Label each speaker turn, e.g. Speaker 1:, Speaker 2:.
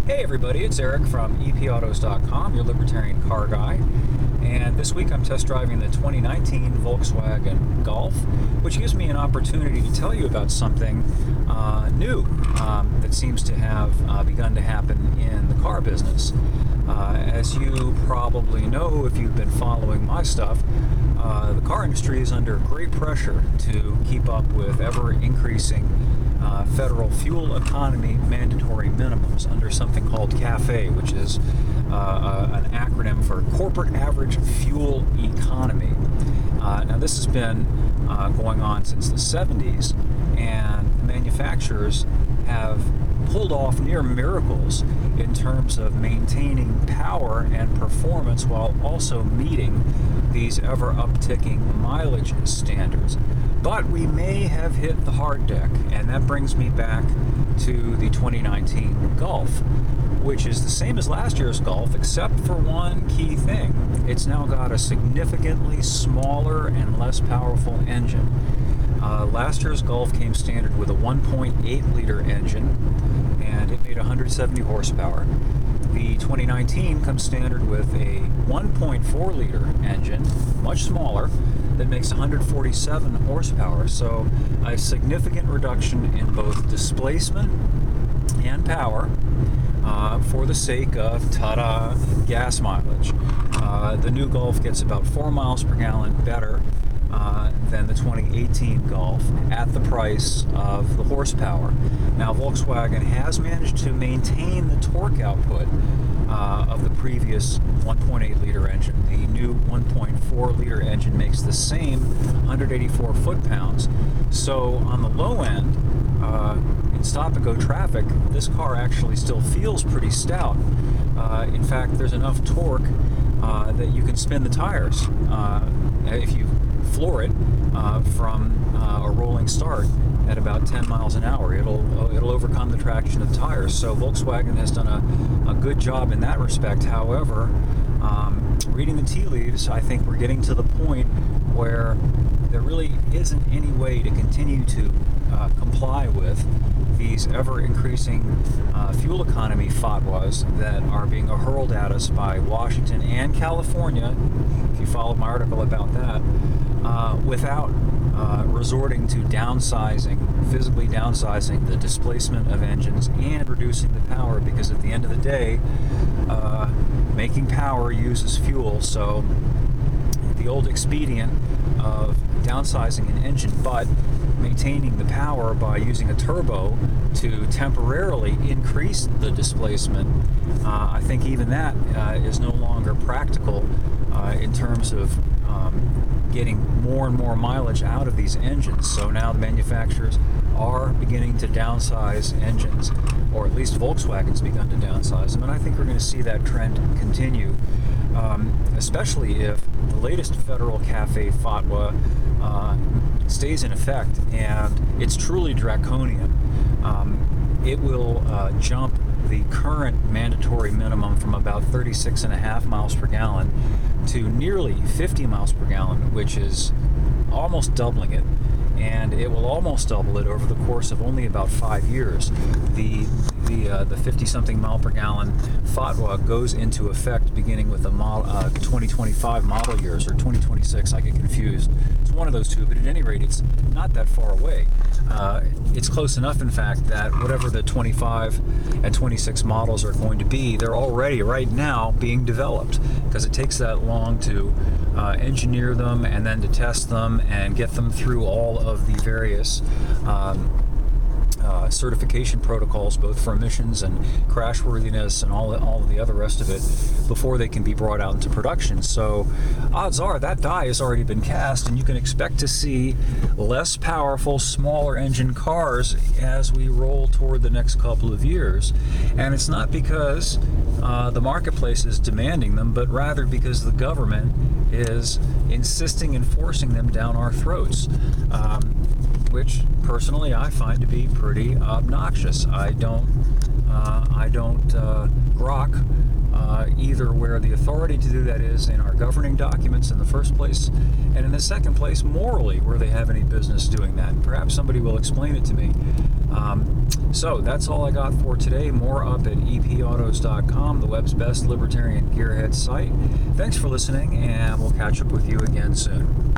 Speaker 1: Hey everybody, it's Eric from epautos.com, your libertarian car guy. And this week I'm test driving the 2019 Volkswagen Golf, which gives me an opportunity to tell you about something new that seems to have begun to happen in the car business. As you probably know, if you've been following my stuff, the car industry is under great pressure to keep up with ever-increasing federal fuel economy mandatory minimums under something called CAFE, which is an acronym for Corporate Average Fuel Economy. Now this has been going on since the 70s, and manufacturers have pulled off near miracles in terms of maintaining power and performance while also meeting these ever upticking mileage standards. But we may have hit the hard deck, and that brings me back to the 2019 Golf, which is the same as last year's Golf except for one key thing. It's now got a significantly smaller and less powerful engine. Last year's Golf came standard with a 1.8 liter engine, and it made 170 horsepower. The 2019 comes standard with a 1.4 liter engine, much smaller, that makes 147 horsepower. So a significant reduction in both displacement and power for the sake of, ta-da, gas mileage. The new Golf gets about 4 miles per gallon better than the 2018 Golf at the price of the horsepower. Now, Volkswagen has managed to maintain the torque output of the previous 1.8 liter engine. The new 1.4 liter engine makes the same 184 foot-pounds. So on the low end, in stop-and-go traffic, this car actually still feels pretty stout. In fact, there's enough torque that you can spin the tires if you floor it from a rolling start at about 10 miles an hour. It'll overcome the traction of tires. So Volkswagen has done a good job in that respect. However, reading the tea leaves, I think we're getting to the point where there really isn't any way to continue to comply with these ever-increasing fuel economy fatwas that are being hurled at us by Washington and California, if you followed my article about that, without resorting to physically downsizing the displacement of engines and reducing the power, because at the end of the day, making power uses fuel. So the old expedient of downsizing an engine but maintaining the power by using a turbo to temporarily increase the displacement, I think even that is no longer practical in terms of getting more and more mileage out of these engines. So now the manufacturers are beginning to downsize engines, or at least Volkswagen's begun to downsize them, and I think we're going to see that trend continue, especially if the latest federal CAFE fatwa stays in effect, and it's truly draconian. It will jump the current mandatory minimum from about 36.5 miles per gallon to nearly 50 miles per gallon, which is almost doubling it. And it will almost double it over the course of only about 5 years. The 50-something mile per gallon fatwa goes into effect beginning with the 2025 model years, or 2026. I get confused. It's one of those two, but at any rate, it's not that far away. It's close enough, in fact, that whatever the 25 and 26 models are going to be, they're already right now being developed, because it takes that long to engineer them and then to test them and get them through all of the various certification protocols, both for emissions and crashworthiness and all of the other rest of it, before they can be brought out into production. So odds are that die has already been cast, and you can expect to see less powerful, smaller engine cars as we roll toward the next couple of years. And it's not because the marketplace is demanding them, but rather because the government is insisting and forcing them down our throats, which personally I find to be pretty obnoxious. I don't I don't grok either where the authority to do that is in our governing documents in the first place, and in the second place, morally, where they have any business doing that. And perhaps somebody will explain it to me. So that's all I got for today. More up at epautos.com, the web's best libertarian gearhead site. Thanks for listening, and we'll catch up with you again soon.